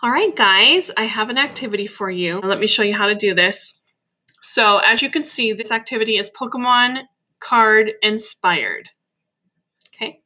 All right, guys, I have an activity for you. Let me show you how to do this. So as you can see, this activity is Pokemon card inspired. Okay.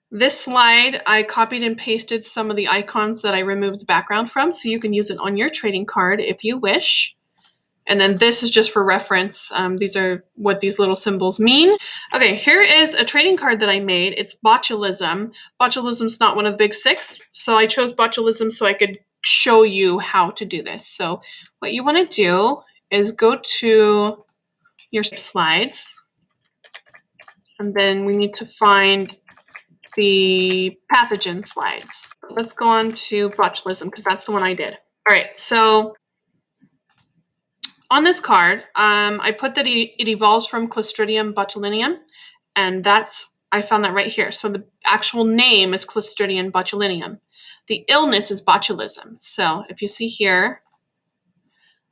This slide, I copied and pasted some of the icons that I removed the background from, so you can use it on your trading card if you wish. And then this is just for reference. These are what these little symbols mean. Okay, here is a trading card that I made. It's Botulism. Botulism's not one of the big six, so I chose Botulism so I could show you how to do this. So what you want to do is go to your slides, and then we need to find the pathogen slides. Let's go on to Botulism because that's the one I did. All right, so on this card, I put that it evolves from Clostridium botulinum, and I found that right here. So the actual name is Clostridium botulinum. The illness is botulism. So if you see here,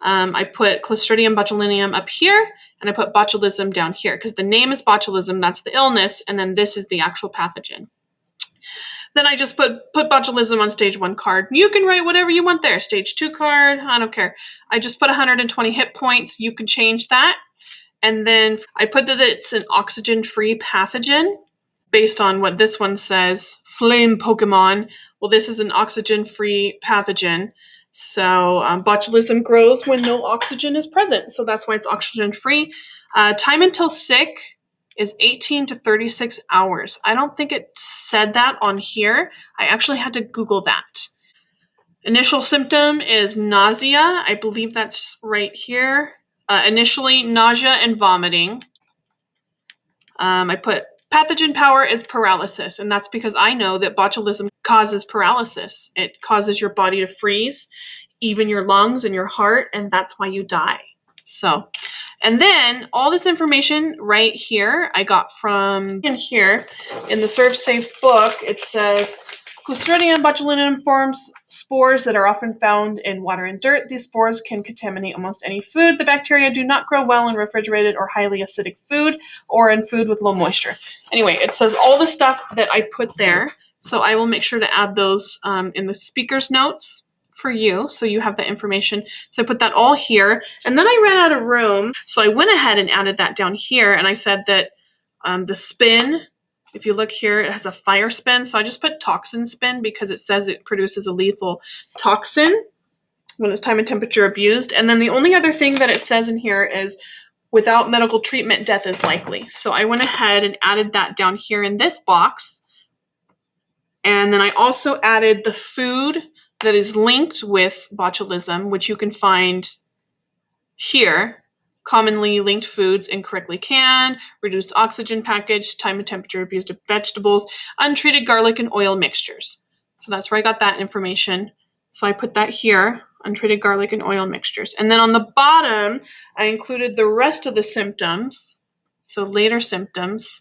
I put Clostridium botulinum up here, and I put botulism down here because the name is botulism, that's the illness, and then this is the actual pathogen. Then I just put botulism on stage 1 card. You can write whatever you want there. Stage 2 card, I don't care. I just put 120 hit points. You can change that. And then I put that it's an oxygen-free pathogen based on what this one says, flame Pokemon. Well, this is an oxygen-free pathogen. So botulism grows when no oxygen is present. So that's why it's oxygen-free. Time until sick is 18 to 36 hours. I don't think it said that on here. I actually had to Google that. Initial symptom is nausea. I believe that's right here. Initially, nausea and vomiting. I put pathogen power is paralysis, and that's because I know that botulism causes paralysis. It causes your body to freeze, even your lungs and your heart, and that's why you die. So, and then all this information right here, I got from in here in the Serve Safe book. It says Clostridium botulinum forms spores that are often found in water and dirt. These spores can contaminate almost any food. The bacteria do not grow well in refrigerated or highly acidic food or in food with low moisture. Anyway, it says all the stuff that I put there. So I will make sure to add those in the speaker's notes for you, so you have the information. So I put that all here, and then I ran out of room, so I went ahead and added that down here, and I said that the spin, if you look here, it has a fire spin, so I just put toxin spin because it says it produces a lethal toxin when it's time and temperature abused. And then the only other thing that it says in here is without medical treatment, death is likely. So I went ahead and added that down here in this box, and then I also added the food that is linked with botulism, which you can find here. Commonly linked foods: incorrectly canned, reduced oxygen package, time and temperature abused vegetables, untreated garlic and oil mixtures. So that's where I got that information. So I put that here, untreated garlic and oil mixtures. And then on the bottom, I included the rest of the symptoms. So later symptoms.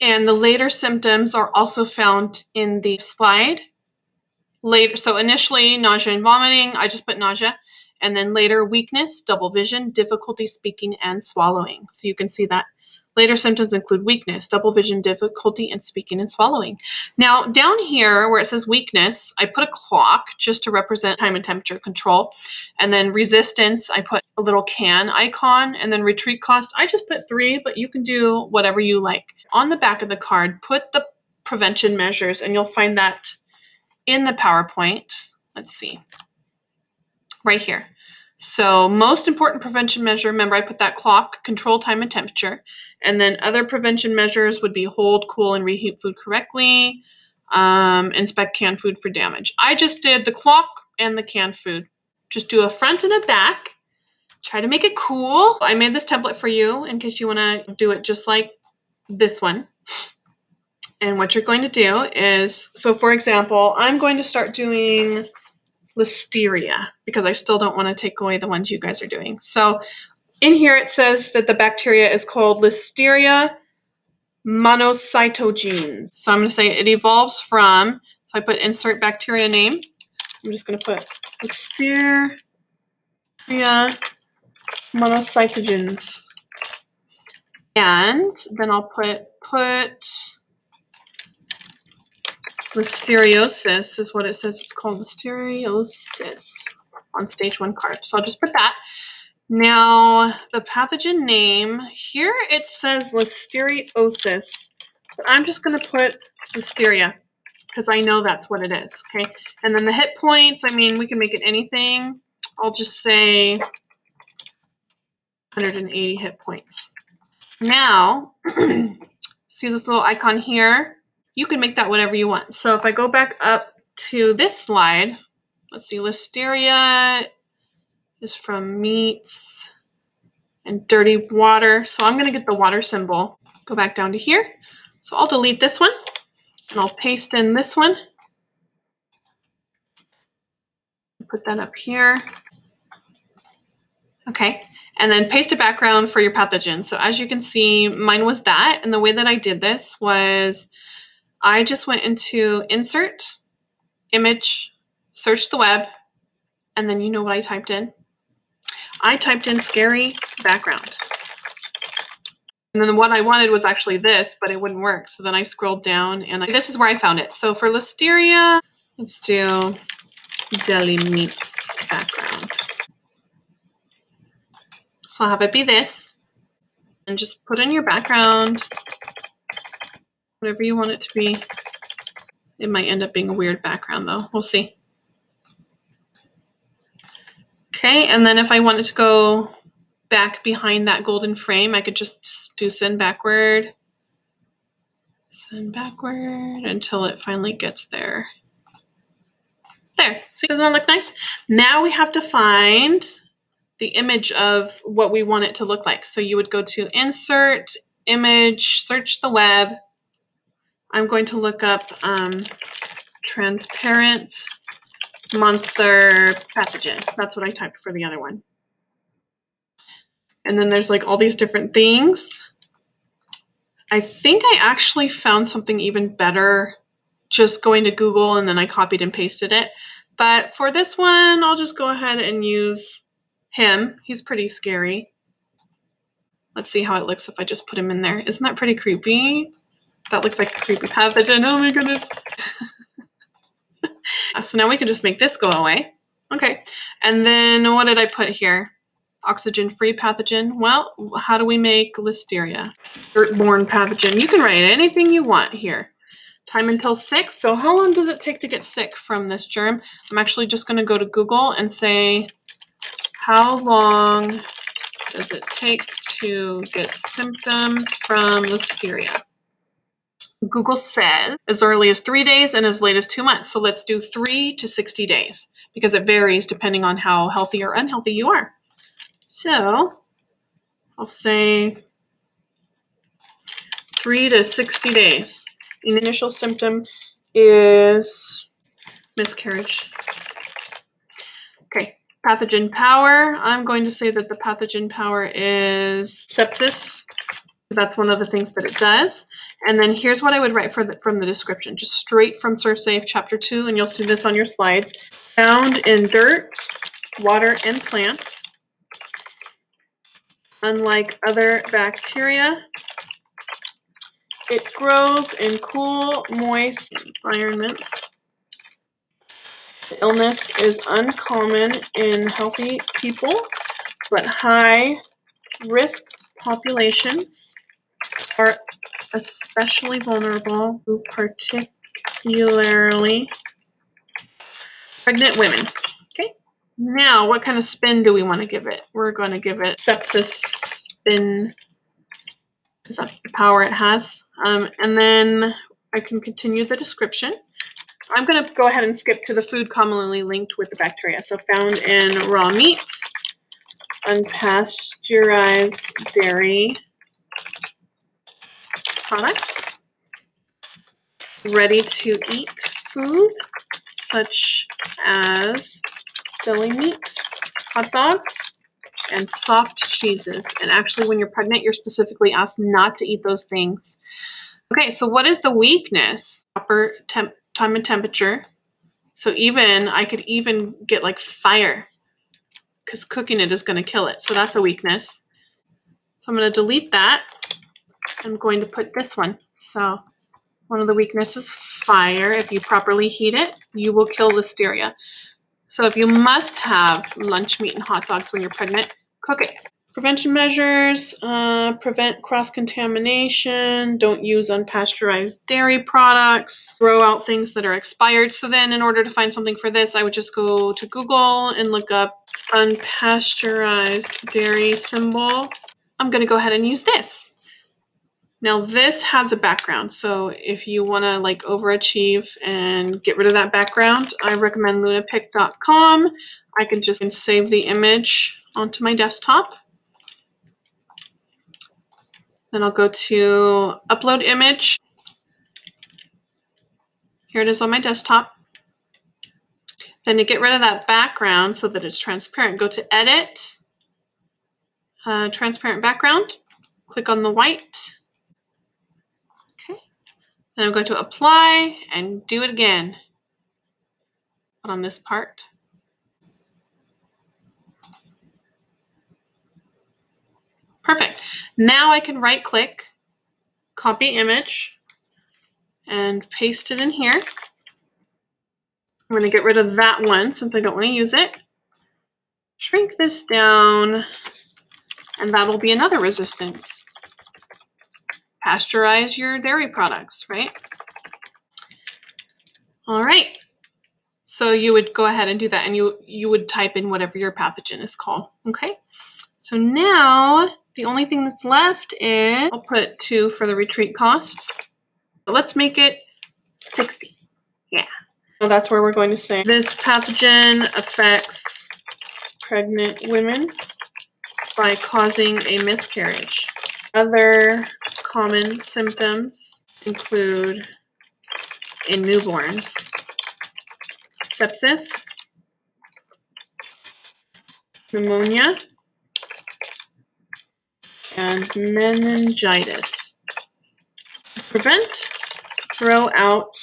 And the later symptoms are also found in the slide. Later, so initially nausea and vomiting, I just put nausea, and then later weakness, double vision, difficulty speaking and swallowing. So you can see that later symptoms include weakness, double vision, difficulty in speaking and swallowing. Now down here where it says weakness, I put a clock just to represent time and temperature control, and then resistance, I put a little can icon, and then retreat cost, I just put 3, but you can do whatever you like. On the back of the card, put the prevention measures, and you'll find that in the PowerPoint. Let's see, right here. So most important prevention measure, remember I put that clock, control time and temperature, and then other prevention measures would be hold, cool, and reheat food correctly, inspect canned food for damage. I just did the clock and the canned food. Just do a front and a back. Try to make it cool. I made this template for you in case you want to do it just like this one. And what you're going to do is, so for example, I'm going to start doing Listeria because I still don't want to take away the ones you guys are doing. So in here it says that the bacteria is called Listeria monocytogenes. So I'm going to say it evolves from, so I put insert bacteria name. I'm just going to put Listeria monocytogenes. And then I'll put Listeriosis is what it says. It's called listeriosis on stage 1 card. So I'll just put that. Now, the pathogen name, here it says listeriosis, but I'm just going to put listeria because I know that's what it is, okay? And then the hit points, I mean, we can make it anything. I'll just say 180 hit points. Now, see this little icon here? You can make that whatever you want. So if I go back up to this slide, let's see, listeria is from meats and dirty water. So I'm going to get the water symbol. Go back down to here. So I'll delete this one and I'll paste in this one. Put that up here. Okay. And then paste a background for your pathogen. So as you can see, mine was that. And the way that I did this was I just went into Insert, Image, Search the Web, and then you know what I typed in? I typed in scary background. And then what I wanted was actually this, but it wouldn't work. So then I scrolled down and this is where I found it. So for listeria, let's do deli meats background. So I'll have it be this. And just put in your background, whatever you want it to be. It might end up being a weird background though. We'll see. Okay, and then if I wanted to go back behind that golden frame, I could just do send backward until it finally gets there. There, see, doesn't that look nice? Now we have to find the image of what we want it to look like. So you would go to Insert, Image, Search the Web. I'm going to look up transparent monster pathogen. That's what I typed for the other one. And then there's like all these different things. I think I actually found something even better just going to Google and then I copied and pasted it. But for this one, I'll just go ahead and use him. He's pretty scary. Let's see how it looks if I just put him in there. Isn't that pretty creepy? That looks like a creepy pathogen. Oh my goodness. So now we can just make this go away. Okay. And then what did I put here? Oxygen-free pathogen. Well, how do we make listeria? Dirt-borne pathogen. You can write anything you want here. Time until 6. So how long does it take to get sick from this germ? I'm actually just going to go to Google and say, how long does it take to get symptoms from listeria? Google says as early as 3 days and as late as 2 months. So let's do 3 to 60 days because it varies depending on how healthy or unhealthy you are. So I'll say 3 to 60 days. The initial symptom is miscarriage. Okay, pathogen power. I'm going to say that the pathogen power is sepsis. That's one of the things that it does. And then here's what I would write from the description, just straight from SurfSafe Chapter 2, and you'll see this on your slides. Found in dirt, water, and plants. Unlike other bacteria, it grows in cool, moist environments. The illness is uncommon in healthy people, but high-risk populations are especially vulnerable to particularly pregnant women. Okay, now what kind of spin do we want to give it? We're going to give it sepsis spin because that's the power it has. And then I can continue the description. I'm going to go ahead and skip to the food commonly linked with the bacteria. So found in raw meat, unpasteurized dairy products, ready-to-eat food, such as deli meat, hot dogs, and soft cheeses. And actually, when you're pregnant, you're specifically asked not to eat those things. Okay, so what is the weakness? Proper time and temperature. So I could even get like fire because cooking it is going to kill it. So that's a weakness. So I'm going to delete that. I'm going to put this one. So One of the weaknesses is fire. If you properly heat it, you will kill listeria. So if you must have lunch meat and hot dogs when you're pregnant, cook it. Prevention measures, prevent cross-contamination, don't use unpasteurized dairy products, throw out things that are expired. So then in order to find something for this, I would just go to Google and look up unpasteurized dairy symbol. I'm going to go ahead and use this. Now this has a background, so if you want to like overachieve and get rid of that background, I recommend lunapic.com. I can just save the image onto my desktop. Then I'll go to upload image. Here it is on my desktop. Then to get rid of that background so that it's transparent, go to edit, transparent background, click on the white. Okay. Then I'm going to apply and do it again. But on this part. Perfect. Now I can right click, copy image, and paste it in here. I'm going to get rid of that one since I don't want to use it. Shrink this down, and that'll be another resistance. Pasteurize your dairy products, right? All right. So you would go ahead and do that, and you would type in whatever your pathogen is called. Okay. So now the only thing that's left is I'll put 2 for the retreat cost. But let's make it 60. Yeah. So that's where we're going to say this pathogen affects pregnant women by causing a miscarriage. Other common symptoms include in newborns sepsis, pneumonia, and meningitis. Prevent, throw out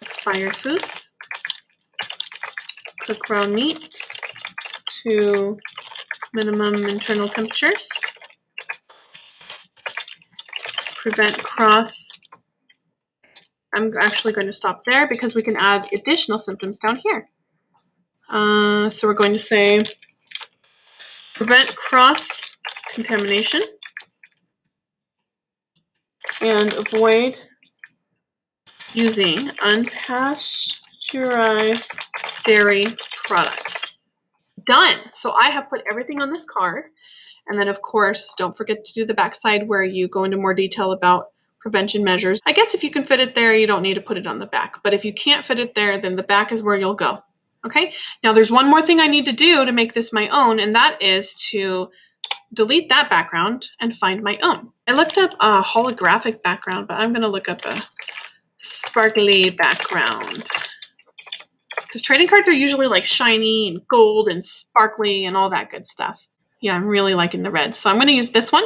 expired foods, cook raw meat to minimum internal temperatures, prevent cross. I'm actually going to stop there because we can add additional symptoms down here. So we're going to say prevent cross contamination and avoid using unpasteurized dairy products. Done. So I have put everything on this card. And then of course, don't forget to do the backside where you go into more detail about prevention measures. I guess if you can fit it there, you don't need to put it on the back. But if you can't fit it there, then the back is where you'll go. Okay. Now there's one more thing I need to do to make this my own, and that is to delete that background and find my own. I looked up a holographic background, but I'm going to look up a sparkly background. Because trading cards are usually like shiny and gold and sparkly and all that good stuff. Yeah, I'm really liking the red. So I'm going to use this one.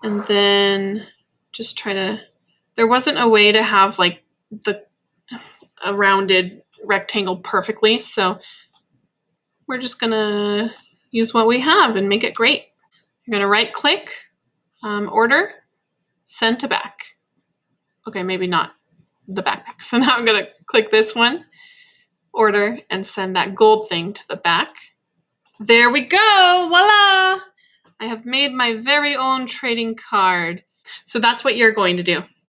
And then just try to, there wasn't a way to have like a rounded rectangle perfectly. So we're just going to use what we have and make it great. You're going to right click, order, send to back. Okay, maybe not the backpack. So now I'm going to click this one, order, and send that gold thing to the back. There we go. Voila! I have made my very own trading card. So that's what you're going to do.